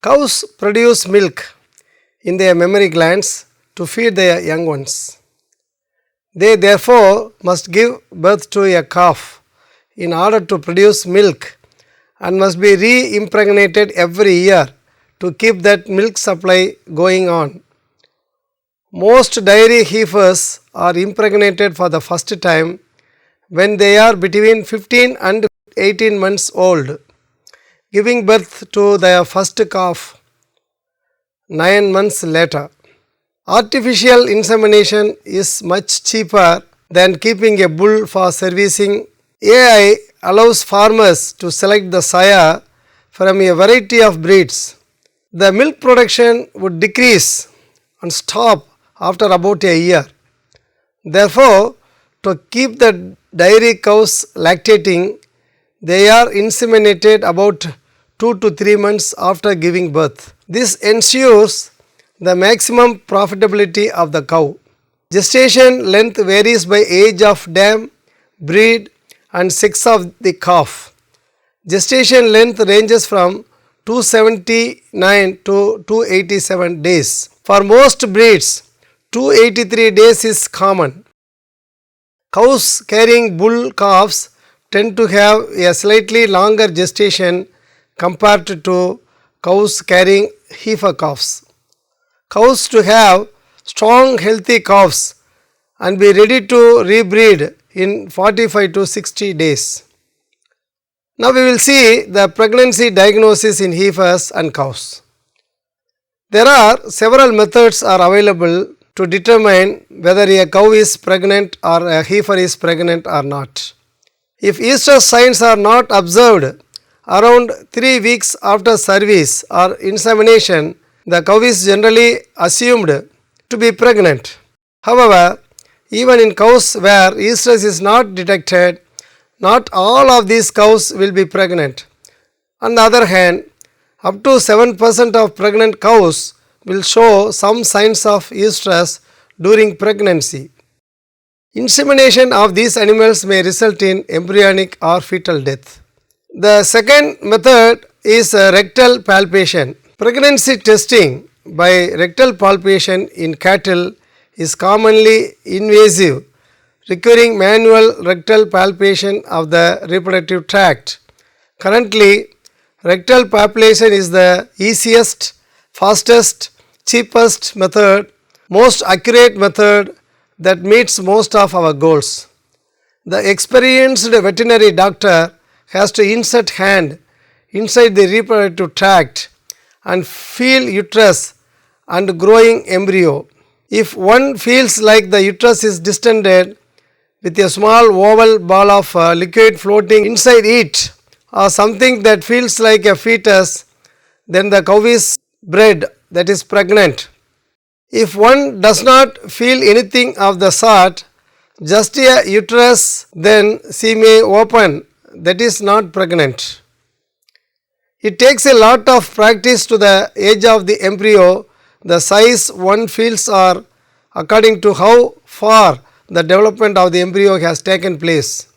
Cows produce milk in their mammary glands to feed their young ones. They therefore must give birth to a calf in order to produce milk and must be re-impregnated every year to keep that milk supply going on. Most dairy heifers are impregnated for the first time when they are between 15 and 18 months old, giving birth to their first calf 9 months later. Artificial insemination is much cheaper than keeping a bull for servicing. AI allows farmers to select the sire from a variety of breeds. The milk production would decrease and stop after about a year. Therefore, to keep the dairy cows lactating, they are inseminated about 2 to 3 months after giving birth. This ensures the maximum profitability of the cow. Gestation length varies by age of dam, breed and sex of the calf. Gestation length ranges from 279 to 287 days. For most breeds, 283 days is common. Cows carrying bull calves tend to have a slightly longer gestation compared to cows carrying heifer calves. Cows to have strong healthy calves and be ready to rebreed in 45 to 60 days. Now we will see the pregnancy diagnosis in heifers and cows. There are several methods are available to determine whether a cow is pregnant or a heifer is pregnant or not. If estrus signs are not observed around 3 weeks after service or insemination, the cow is generally assumed to be pregnant. However, even in cows where estrus is not detected, not all of these cows will be pregnant. On the other hand, up to 7% of pregnant cows will show some signs of estrus during pregnancy. Insemination of these animals may result in embryonic or fetal death. The second method is rectal palpation. Pregnancy testing by rectal palpation in cattle is commonly invasive, requiring manual rectal palpation of the reproductive tract. Currently, rectal palpation is the easiest, fastest, cheapest method, most accurate method that meets most of our goals. The experienced veterinary doctor has to insert hand inside the reproductive tract and feel uterus and growing embryo. If one feels like the uterus is distended with a small oval ball of liquid floating inside it or something that feels like a fetus, then the cow is bred, that is pregnant. If one does not feel anything of the sort, just a uterus, then she may open, that is not pregnant. It takes a lot of practice to the age of the embryo. The size one feels are according to how far the development of the embryo has taken place.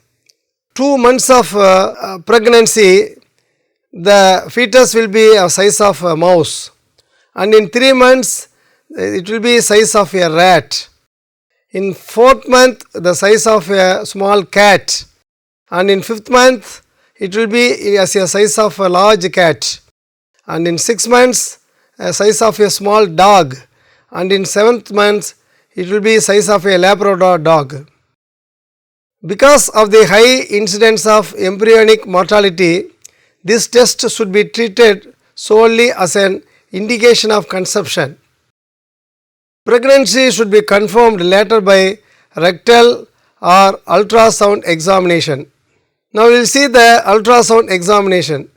2 months of pregnancy, the fetus will be a size of a mouse, and in 3 months it will be size of a rat. In 4th month the size of a small cat, and in 5th month it will be as a size of a large cat, and in 6 months a size of a small dog, and in 7th month it will be size of a Labrador dog. Because of the high incidence of embryonic mortality, this test should be treated solely as an indication of conception. Pregnancy should be confirmed later by rectal or ultrasound examination. Now we will see the ultrasound examination.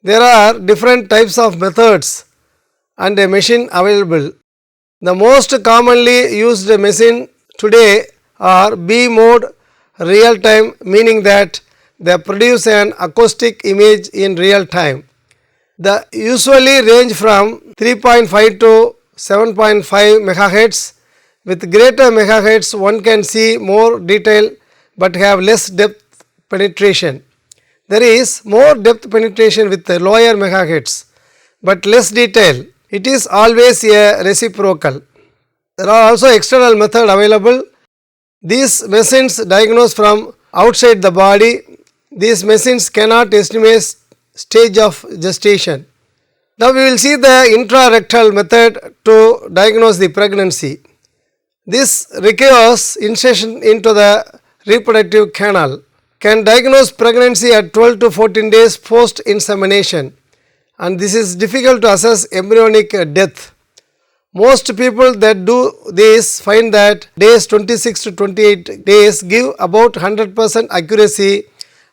There are different types of methods and a machine available. The most commonly used machine today are B mode real time, meaning that they produce an acoustic image in real time. They usually range from 3.5 to 7.5 MHz. With greater megahertz one can see more detail but have less depth penetration. There is more depth penetration with the lower megahertz but less detail. It is always a reciprocal. There are also external methods available. These machines diagnose from outside the body. These machines cannot estimate stage of gestation. Now we will see the intrarectal method to diagnose the pregnancy. This requires insertion into the reproductive canal. Can diagnose pregnancy at 12 to 14 days post insemination, and this is difficult to assess embryonic death. Most people that do this find that days 26 to 28 days give about 100% accuracy,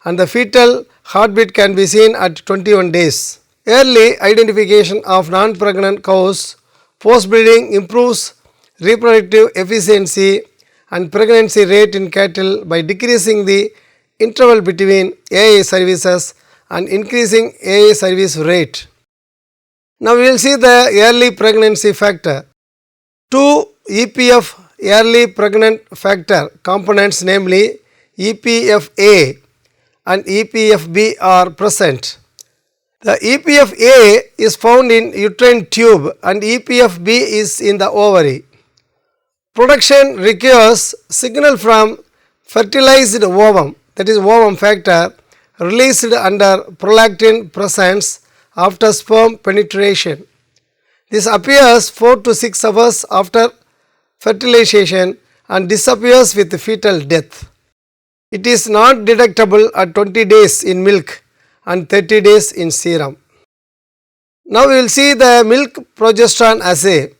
and the fetal heartbeat can be seen at 21 days. Early identification of non-pregnant cows post-breeding improves reproductive efficiency and pregnancy rate in cattle by decreasing the interval between AIA services and increasing AIA service rate. Now we will see the early pregnancy factor. Two EPF early pregnant factor components, namely EPFA and EPFB, are present. The EPFA is found in uterine tube and EPFB is in the ovary. Production requires signal from fertilized ovum, that is ovum factor, released under prolactin presence after sperm penetration. This appears 4 to 6 hours after fertilization and disappears with fetal death. It is not detectable at 20 days in milk and 30 days in serum. Now we will see the milk progesterone assay.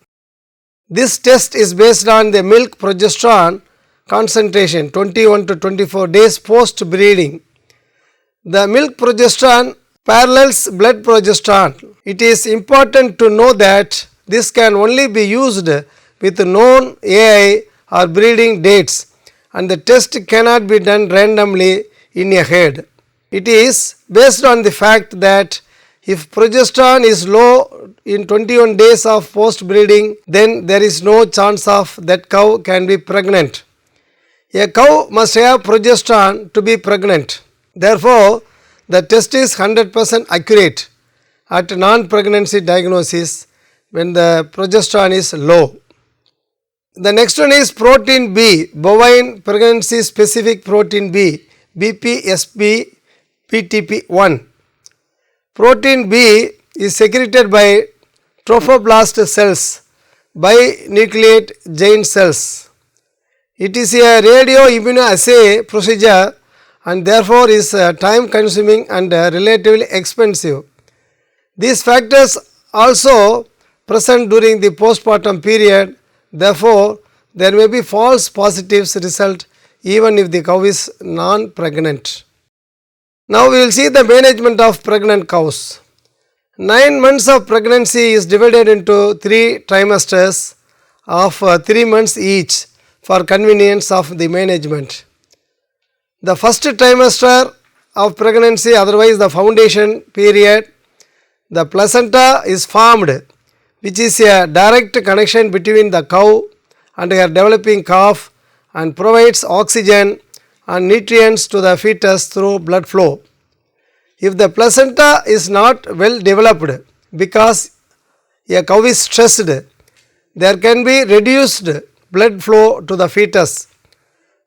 This test is based on the milk progesterone concentration 21 to 24 days post breeding. The milk progesterone parallels blood progesterone. It is important to know that this can only be used with known AI or breeding dates, and the test cannot be done randomly in a herd. It is based on the fact that if progesterone is low in 21 days of post breeding, then there is no chance of that cow can be pregnant. A cow must have progesterone to be pregnant. Therefore, the test is 100% accurate at non-pregnancy diagnosis when the progesterone is low. The next one is protein B, bovine pregnancy specific protein B, BPSP PTP1. Protein B is secreted by trophoblast cells, binucleate giant cells. It is a radioimmunoassay procedure and therefore is time consuming and relatively expensive. These factors also present during the postpartum period, therefore there may be false positives result even if the cow is non-pregnant. Now we will see the management of pregnant cows. 9 months of pregnancy is divided into 3 trimesters of 3 months each for convenience of the management. The first trimester of pregnancy, otherwise the foundation period, the placenta is formed, which is a direct connection between the cow and her developing calf and provides oxygen and nutrients to the fetus through blood flow. If the placenta is not well developed because a cow is stressed, there can be reduced blood flow to the fetus.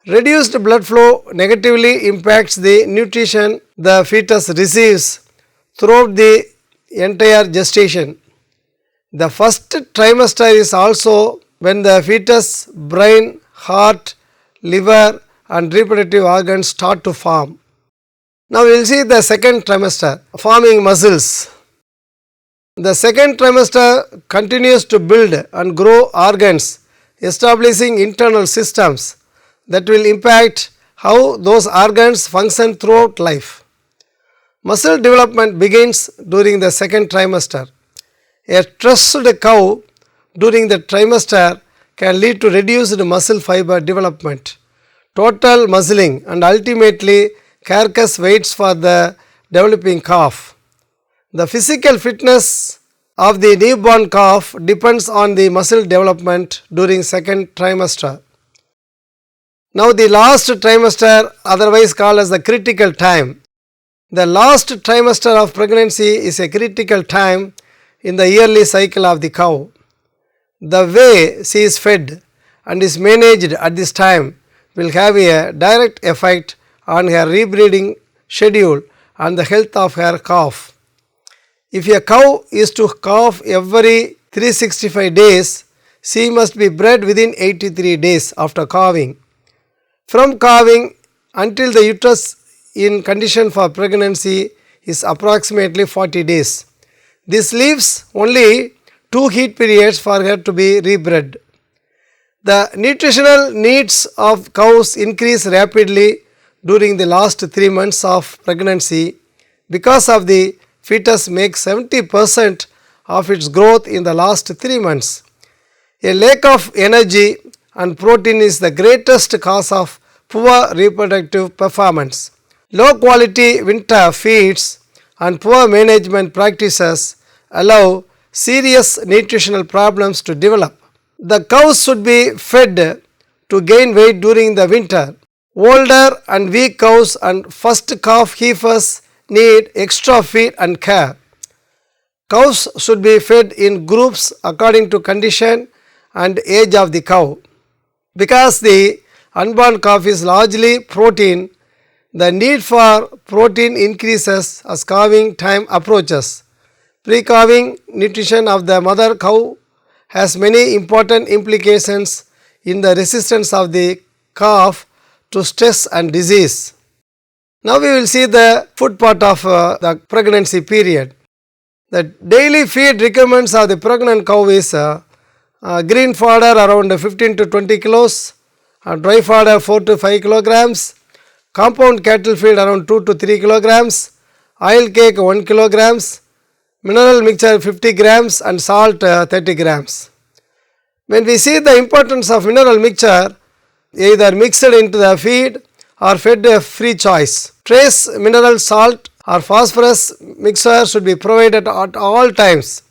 Reduced blood flow negatively impacts the nutrition the fetus receives throughout the entire gestation. The first trimester is also when the fetus brain, heart, liver and reproductive organs start to form. Now we will see the second trimester, forming muscles. The second trimester continues to build and grow organs, establishing internal systems. that will impact how those organs function throughout life. Muscle development begins during the second trimester. A stressed cow during the trimester can lead to reduced muscle fiber development, total muscling, and ultimately carcass weights for the developing calf. The physical fitness of the newborn calf depends on the muscle development during second trimester. Now the last trimester, otherwise called as the critical time. The last trimester of pregnancy is a critical time in the yearly cycle of the cow. The way she is fed and is managed at this time will have a direct effect on her rebreeding schedule and the health of her calf. If a cow is to calve every 365 days, she must be bred within 83 days after calving. From calving until the uterus in condition for pregnancy is approximately 40 days. This leaves only 2 heat periods for her to be rebred. The nutritional needs of cows increase rapidly during the last 3 months of pregnancy because of the fetus makes 70% of its growth in the last 3 months. A lack of energy and protein is the greatest cause of poor reproductive performance. Low quality winter feeds and poor management practices allow serious nutritional problems to develop. The cows should be fed to gain weight during the winter. Older and weak cows and first calf heifers need extra feed and care. Cows should be fed in groups according to condition and age of the cow. Because the unborn calf is largely protein, the need for protein increases as calving time approaches. Pre-calving nutrition of the mother cow has many important implications in the resistance of the calf to stress and disease. Now we will see the food part of the pregnancy period. The daily feed requirements of the pregnant cow is green fodder around 15 to 20 kilos, dry fodder 4 to 5 kilograms, compound cattle feed around 2 to 3 kilograms, oil cake 1 kilograms, mineral mixture 50 grams and salt 30 grams. When we see the importance of mineral mixture, either mixed into the feed or fed a free choice. Trace mineral salt or phosphorus mixture should be provided at all times.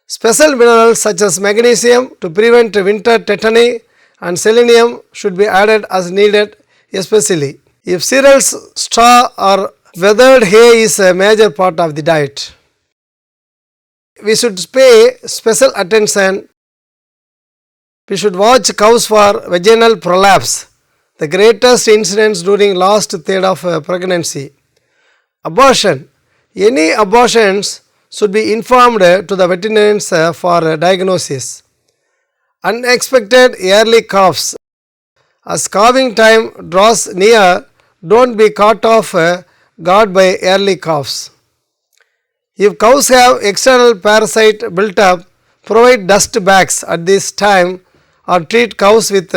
Special minerals such as magnesium to prevent winter tetany and selenium should be added as needed, especially if cereals, straw or weathered hay is a major part of the diet. We should pay special attention. We should watch cows for vaginal prolapse, the greatest incidence during last third of pregnancy. Abortion. Any abortions should be informed to the veterinarians for diagnosis. Unexpected early calves. As calving time draws near, don't be caught off guard by early calves. If cows have external parasite built up, provide dust bags at this time or treat cows with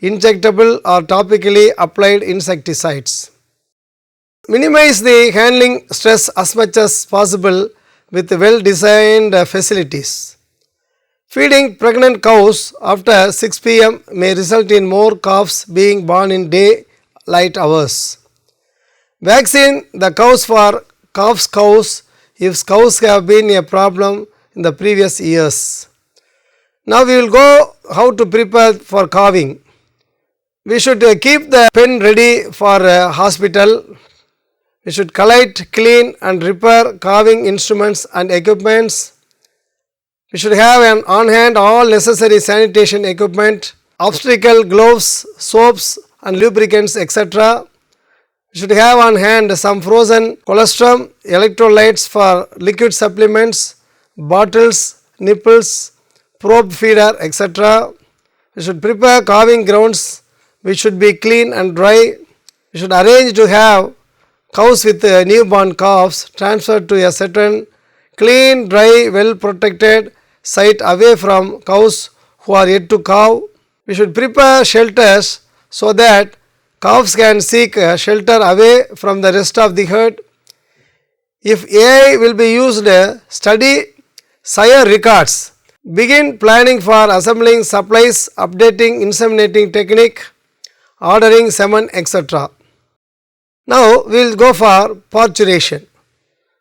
injectable or topically applied insecticides. Minimize the handling stress as much as possible with well designed facilities. Feeding pregnant cows after 6 p.m. may result in more calves being born in daylight hours. Vaccine the cows for calves cows if cows have been a problem in the previous years. Now we will go how to prepare for calving. We should keep the pen ready for hospital. We should collect, clean and repair calving instruments and equipments. We should have on hand all necessary sanitation equipment, obstetrical gloves, soaps and lubricants, etc. We should have on hand some frozen colostrum, electrolytes for liquid supplements, bottles, nipples, probe feeder, etc. We should prepare calving grounds which should be clean and dry. We should arrange to have cows with newborn calves transferred to a certain clean, dry, well protected site away from cows who are yet to calve. We should prepare shelters so that calves can seek shelter away from the rest of the herd. If AI will be used, study sire records, begin planning for assembling supplies, updating inseminating technique, ordering semen, etc. Now we will go for parturition.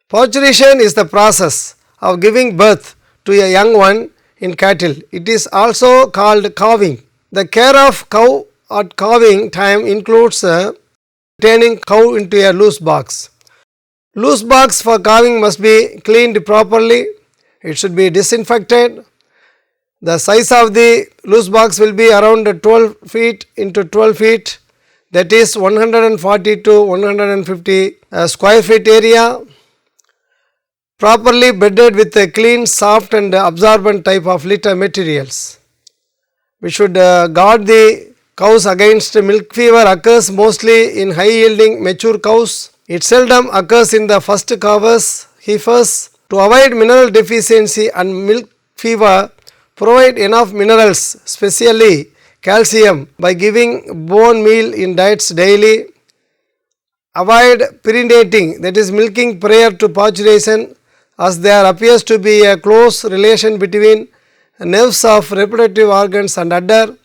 Parturition is the process of giving birth to a young one in cattle. It is also called calving. The care of cow at calving time includes turning cow into a loose box. Loose box for calving must be cleaned properly. It should be disinfected. The size of the loose box will be around 12 feet into 12 feet, that is 140 to 150 square feet area, properly bedded with a clean, soft and absorbent type of litter materials. We should guard the cows against milk fever. Occurs mostly in high yielding mature cows. It seldom occurs in the first calvers, heifers. To avoid mineral deficiency and milk fever, provide enough minerals, especially calcium, by giving bone meal in diets daily. Avoid perinating, that is milking prior to parturition, as there appears to be a close relation between nerves of reproductive organs and udder.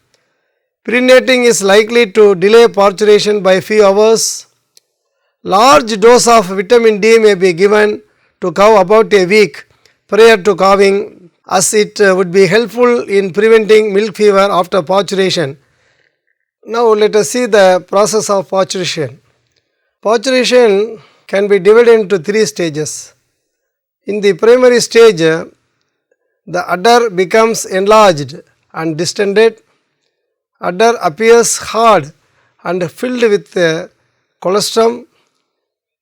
Perinating is likely to delay parturition by few hours. Large dose of vitamin D may be given to cow about a week prior to calving, as it would be helpful in preventing milk fever after parturition. Now let us see the process of parturition. Parturition can be divided into three stages. In the primary stage, the udder becomes enlarged and distended. Udder appears hard and filled with colostrum.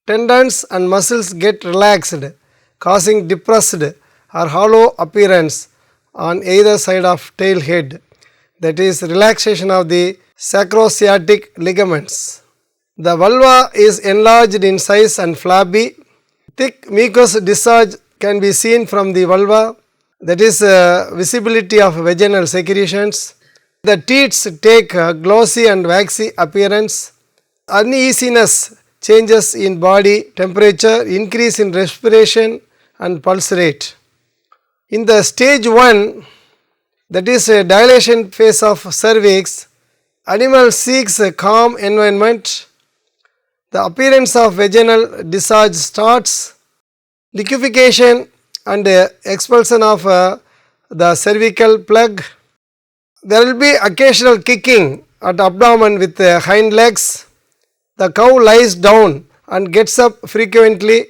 Tendons and muscles get relaxed, causing depressed or hollow appearance on either side of tail head, that is relaxation of the sacrosciatic ligaments. The vulva is enlarged in size and flabby. Thick mucous discharge can be seen from the vulva, that is visibility of vaginal secretions. The teats take glossy and waxy appearance. Uneasiness, changes in body temperature, increase in respiration and pulse rate. In the stage 1, that is a dilation phase of cervix, animal seeks a calm environment. The appearance of vaginal discharge starts. Liquefaction and expulsion of the cervical plug. There will be occasional kicking at abdomen with hind legs. The cow lies down and gets up frequently,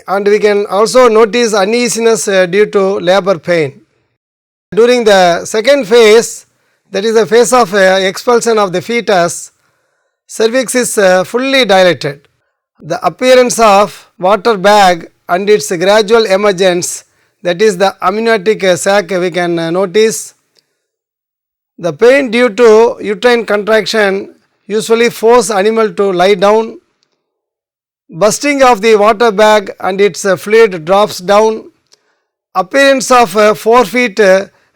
and we can also notice uneasiness due to labor pain. During the second phase, that is the phase of expulsion of the fetus, cervix is fully dilated. The appearance of water bag and its gradual emergence, that is the amniotic sac, we can notice. The pain due to uterine contraction usually force animal to lie down. Bursting of the water bag and its fluid drops down. Appearance of forefeet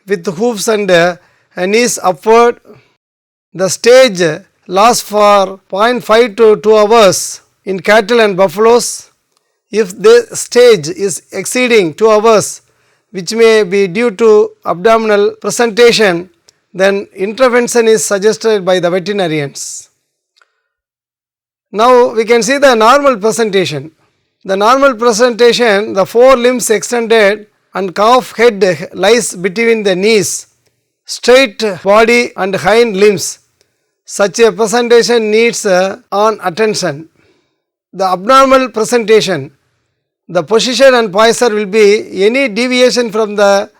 with hoofs and knees upward. The stage lasts for 0.5 to 2 hours in cattle and buffaloes. If the stage is exceeding 2 hours, which may be due to abdominal presentation, then intervention is suggested by the veterinarians. Now we can see the normal presentation. The normal presentation, the forelimbs extended and calf head lies between the knees, straight body and hind limbs. Such a presentation needs on attention. The abnormal presentation, the position and posture will be any deviation from the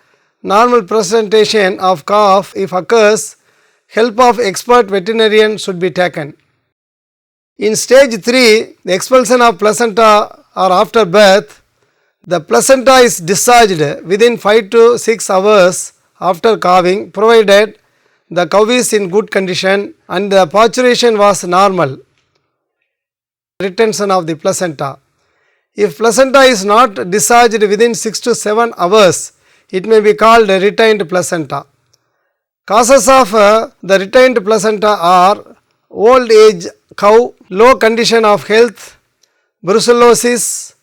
normal presentation of calf. If occurs, help of expert veterinarian should be taken. In stage 3, the expulsion of placenta or after birth, the placenta is discharged within 5 to 6 hours after calving, provided the cow is in good condition and the parturition was normal. Retention of the placenta. If placenta is not discharged within 6 to 7 hours, it may be called a retained placenta. Causes of the retained placenta are old age cow, low condition of health, brucellosis,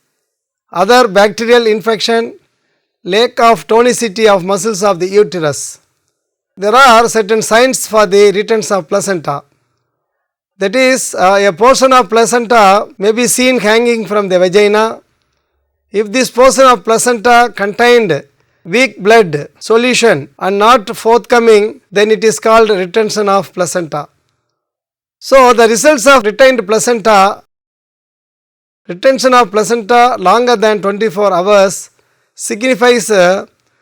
other bacterial infection, lack of tonicity of muscles of the uterus. There are certain signs for the retention of placenta. That is, a portion of placenta may be seen hanging from the vagina. If this portion of placenta contained weak blood solution and not forthcoming, then it is called retention of placenta. So, the results of retained placenta, retention of placenta longer than 24 hours signifies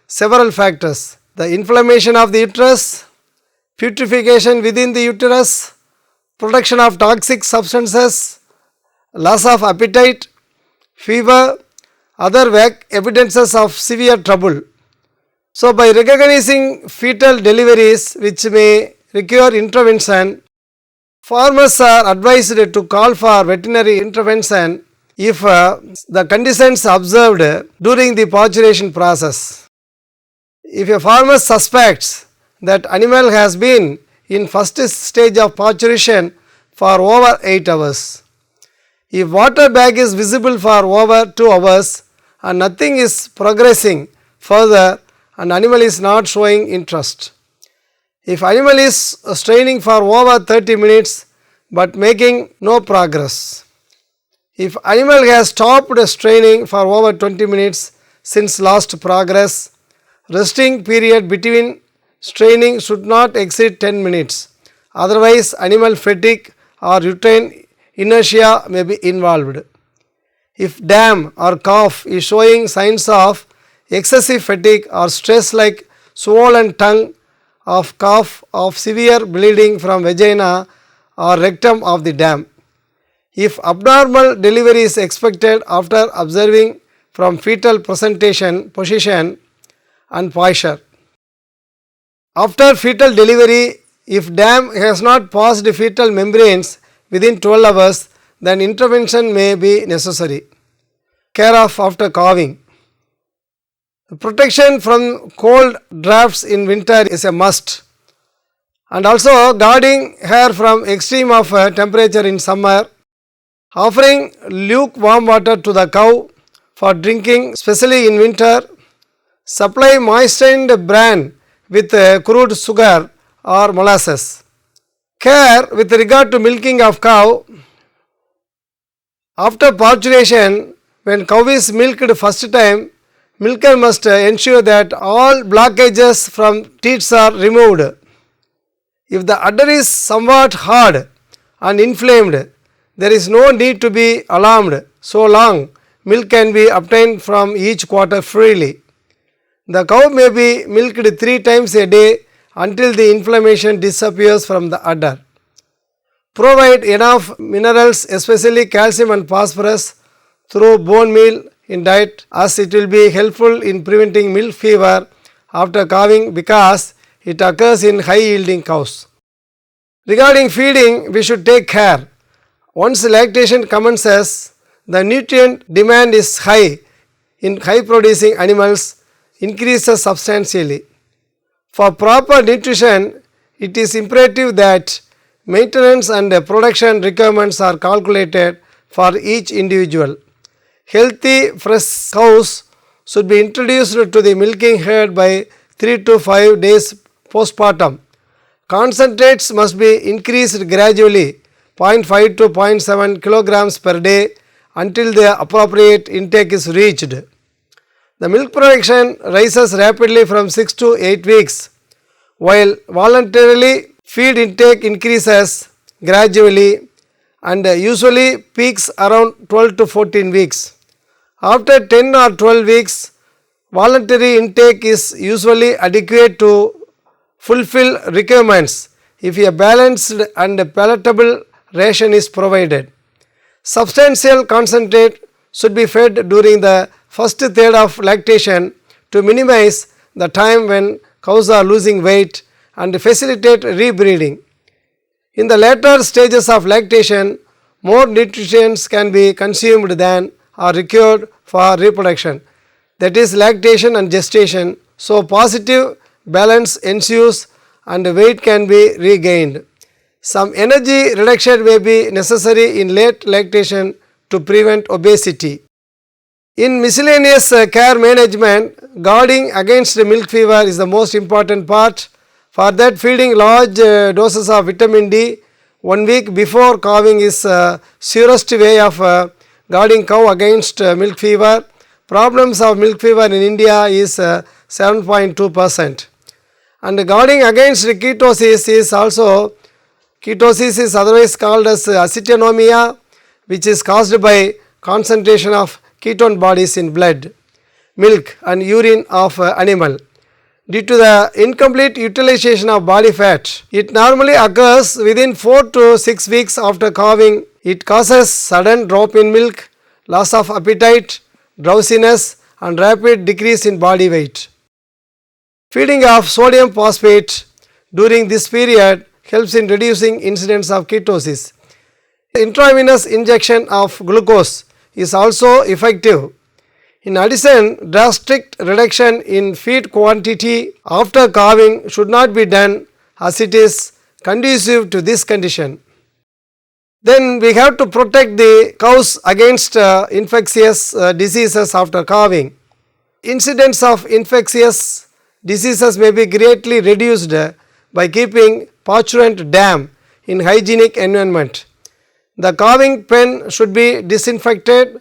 several factors. The inflammation of the uterus, putrefaction within the uterus, production of toxic substances, loss of appetite, fever, other vague evidences of severe trouble. So, by recognizing fetal deliveries which may require intervention, farmers are advised to call for veterinary intervention if the conditions observed during the parturition process. If a farmer suspects that animal has been in first stage of parturition for over 8 hours, if water bag is visible for over 2 hours and nothing is progressing further and animal is not showing interest, if animal is straining for over 30 minutes but making no progress, if animal has stopped straining for over 20 minutes since last progress, resting period between straining should not exceed 10 minutes, otherwise animal fatigue or uterine inertia may be involved. If dam or cough is showing signs of excessive fatigue or stress like swollen tongue of cough, of severe bleeding from vagina or rectum of the dam. If abnormal delivery is expected after observing from fetal presentation, position and posture. After fetal delivery, if dam has not passed fetal membranes within 12 hours, then intervention may be necessary. Care of after calving. Protection from cold drafts in winter is a must, and also guarding hair from extreme of temperature in summer, offering lukewarm water to the cow for drinking especially in winter, supply moistened bran with crude sugar or molasses. Care with regard to milking of cow. After parturition, when cow is milked first time, milker must ensure that all blockages from teats are removed. If the udder is somewhat hard and inflamed, there is no need to be alarmed so long milk can be obtained from each quarter freely. The cow may be milked 3 times a day until the inflammation disappears from the udder. Provide enough minerals, especially calcium and phosphorus, through bone meal in diet, as it will be helpful in preventing milk fever after calving because it occurs in high yielding cows. Regarding feeding, we should take care. Once lactation commences, the nutrient demand is high in high producing animals, increases substantially. For proper nutrition, it is imperative that maintenance and production requirements are calculated for each individual. Healthy fresh cows should be introduced to the milking herd by 3 to 5 days postpartum. Concentrates must be increased gradually 0.5 to 0.7 kilograms per day until the appropriate intake is reached. The milk production rises rapidly from 6 to 8 weeks, while voluntarily feed intake increases gradually and usually peaks around 12 to 14 weeks. After 10 or 12 weeks, voluntary intake is usually adequate to fulfill requirements if a balanced and palatable ration is provided. Substantial concentrate should be fed during the first third of lactation to minimize the time when cows are losing weight and facilitate rebreeding. In the later stages of lactation, more nutrients can be consumed than are required for reproduction, that is lactation and gestation. So, positive balance ensues and weight can be regained. Some energy reduction may be necessary in late lactation to prevent obesity. In miscellaneous care management, guarding against milk fever is the most important part. For that, feeding large doses of vitamin D 1 week before calving is surest way of guarding cow against milk fever. Problems of milk fever in India is 7.2%. And guarding against ketosis is also, ketosis is otherwise called as acetonemia, which is caused by concentration of ketone bodies in blood, milk and urine of animal. Due to the incomplete utilization of body fat, it normally occurs within 4 to 6 weeks after calving. It causes sudden drop in milk, loss of appetite, drowsiness and rapid decrease in body weight. Feeding of sodium phosphate during this period helps in reducing incidence of ketosis. Intravenous injection of glucose is also effective. In addition, drastic reduction in feed quantity after calving should not be done as it is conducive to this condition. Then we have to protect the cows against infectious diseases after calving. Incidence of infectious diseases may be greatly reduced by keeping parchment dam in hygienic environment. The calving pen should be disinfected.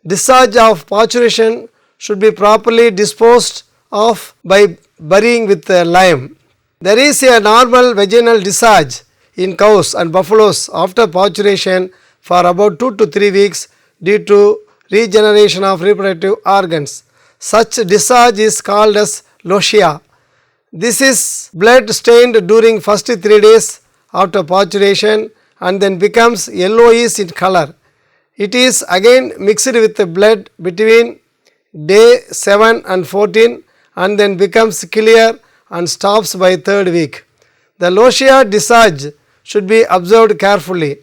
Discharge of parturition should be properly disposed of by burying with lime. There is a normal vaginal discharge in cows and buffaloes after parturition for about 2 to 3 weeks due to regeneration of reproductive organs. Such discharge is called as lochia. This is blood stained during first 3 days after parturition and then becomes yellowish in color. It is again mixed with the blood between day 7 and 14 and then becomes clear and stops by 3rd week. The lochia discharge should be observed carefully.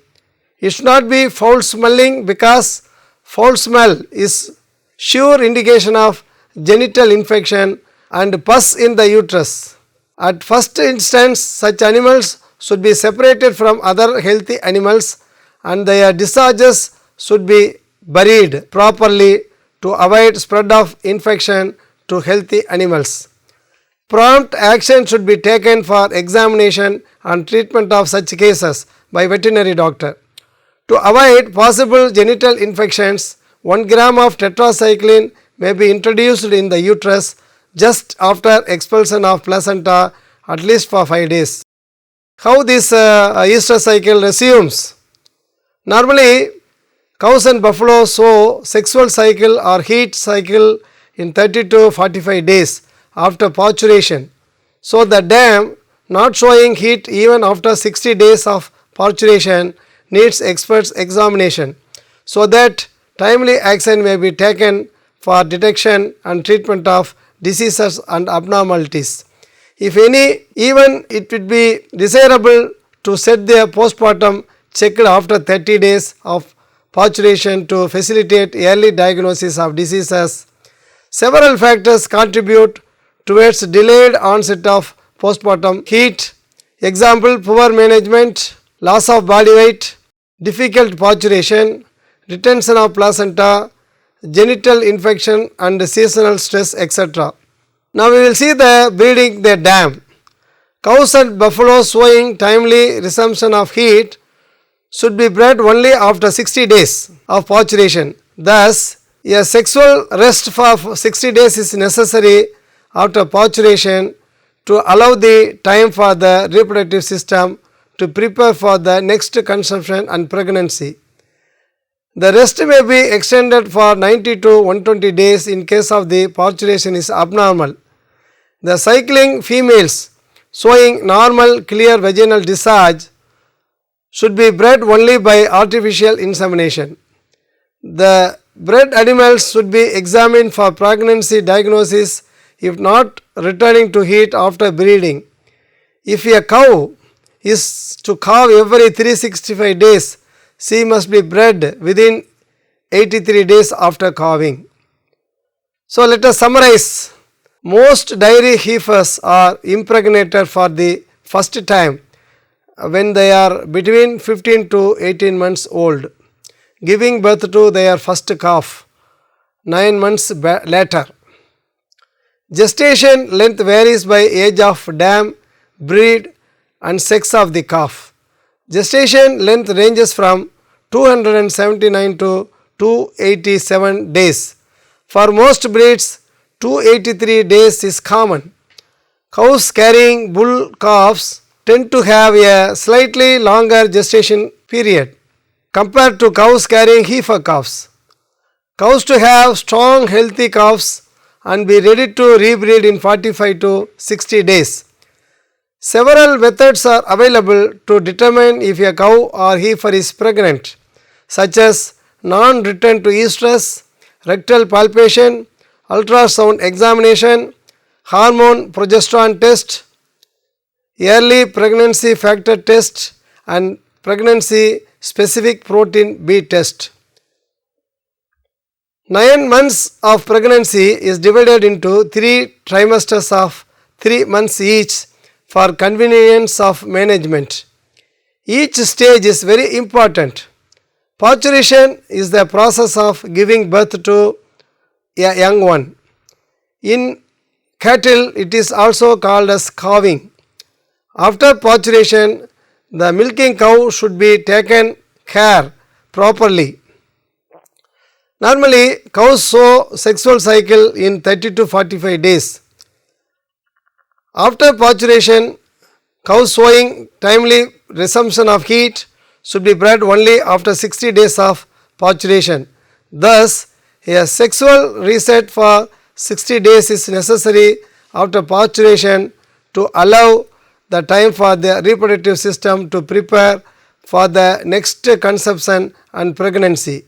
It should not be foul smelling because foul smell is sure indication of genital infection and pus in the uterus. At first instance, such animals should be separated from other healthy animals and their discharges should be buried properly to avoid spread of infection to healthy animals. Prompt action should be taken for examination and treatment of such cases by veterinary doctor. To avoid possible genital infections, 1 gram of tetracycline may be introduced in the uterus just after expulsion of placenta at least for 5 days. How this estrous cycle resumes? Normally, cows and buffaloes show sexual cycle or heat cycle in 30 to 45 days after parturition. So, the dam not showing heat even after 60 days of parturition needs expert's examination so that timely action may be taken for detection and treatment of diseases and abnormalities. If any, even it would be desirable to set the postpartum checked after 30 days of parturition to facilitate early diagnosis of diseases. Several factors contribute towards delayed onset of postpartum heat. Example, poor management, loss of body weight, difficult parturition, retention of placenta, genital infection and seasonal stress, etc. Now we will see the breeding the dam. Cows and buffaloes showing timely resumption of heat should be bred only after 60 days of parturition. Thus, a sexual rest for 60 days is necessary after parturition to allow the time for the reproductive system to prepare for the next consumption and pregnancy. The rest may be extended for 90 to 120 days in case of the parturition is abnormal. The cycling females showing normal clear vaginal discharge should be bred only by artificial insemination. The bred animals should be examined for pregnancy diagnosis if not returning to heat after breeding. If a cow is to calve every 365 days, she must be bred within 83 days after calving. So let us summarize. Most dairy heifers are impregnated for the first time when they are between 15 to 18 months old, giving birth to their first calf 9 months later. Gestation length varies by age of dam, breed and sex of the calf. Gestation length ranges from 279 to 287 days. For most breeds, 283 days is common. Cows carrying bull calves tend to have a slightly longer gestation period compared to cows carrying heifer calves. Cows to have strong healthy calves and be ready to rebreed in 45 to 60 days. Several methods are available to determine if a cow or heifer is pregnant, such as non-return to estrus, rectal palpation, ultrasound examination, hormone progesterone test, early pregnancy factor test and pregnancy specific protein B test. 9 months of pregnancy is divided into 3 trimesters of 3 months each for convenience of management. Each stage is very important. Parturition is the process of giving birth to a young one. In cattle, it is also called as calving. After parturition, the milking cow should be taken care properly. Normally, cows show sexual cycle in 30 to 45 days. After parturition, cows showing timely resumption of heat should be bred only after 60 days of parturition. Thus, a sexual reset for 60 days is necessary after parturition to allow the time for the reproductive system to prepare for the next conception and pregnancy.